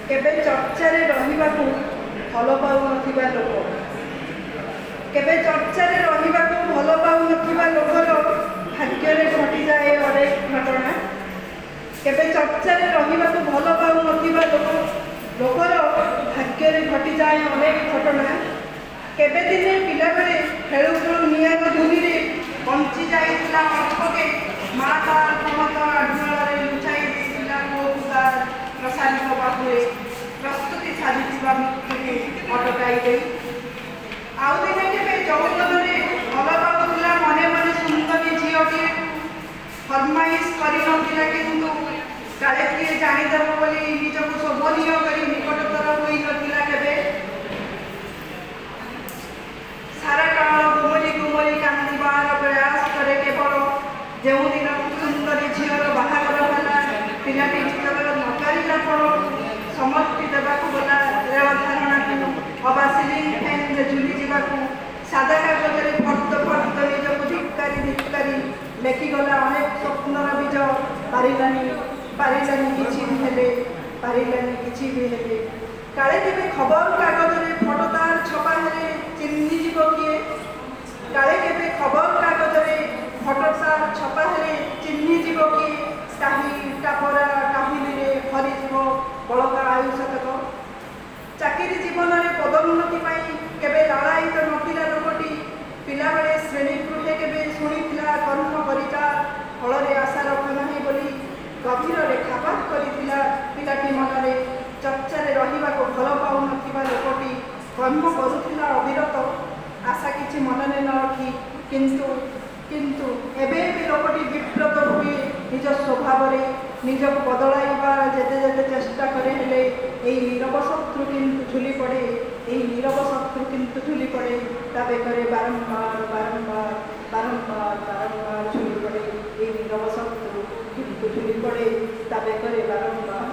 केबे चर्चारे रहिबाकू भल पाउनथिबा लोक केबे चर्चारे रहिबाकू भल पाउनथिबा लोकर भाग्यरे घटी जाए अनेक घटना केबे चर्चारे रहिबाकू भल पाउनथिबा लोकर भाग्यरे घटी जाए अनेक घटना केबे दिने पिला बेले खेलु खेलु निआर धुनी रे बंची जाइतिला अर्थके माता ममता आढुआरे लुचाई दिला मोता प्रसारित बाहुरे प्रस्तुति साजिथिबा मृत्युके अटकाई दे आउ दिने केबे जौवनरे भल पाउथिला मने मने सुंदरी झियोटी फरमाइश करि नथिला किंतु काले किए जानिदेव बोली निजको शोभनीय करी निकटतर होई नथिला केबे सारा काल गुमरी गुमरी कांदिबार प्रयास करे केवल जो दिन सुंदरी झीर बाहागर होला पिलाटी चित्र नकारिला पड़ समर्पी देवाक गला रेल धारणा को अबा सिलिंग फैन झुली जावाक सादा कागजरे फर्द फर्द निजक धिक्कारी लेखिगला अनेक स्वप्नर बीज पारिलानी किछि भी हेले काले केबे खबर कागजरे फटोतार छपा हेले चिन्ही जीव किए काले केबे खबर कागजरे फटोतार छपा हेले चिन्ही जीव किए काही टापरा काहिनी रे भरी जीव बलका आयुषतक चाकरी जीवन में पदोन्नति केबे लड़ायित नथिला लोकटी पिला बेले श्रेणी गृहे केबे शुणिथिला कर्म करिता फल आशा रख नहीं बोली गभीर रेखापात करिथिला पिलाटी मनरे चर्चारे रहिबाको भल पाउनथिबा लोकटी कर्म करुथिला अविरत आशा किछि मनने न रखी किंतु एबे भी लोकटी विब्रत हुए निज स्वभाव निजक बदलाइबार जेते जेते चेष्टा करे हेले एई नीरव शत्रु किंतु झुली पड़े ता बेकरे बारंबार झुली पड़े एई नीरव शत्रु किंतु झुली पड़े ता बेकरे बारंबार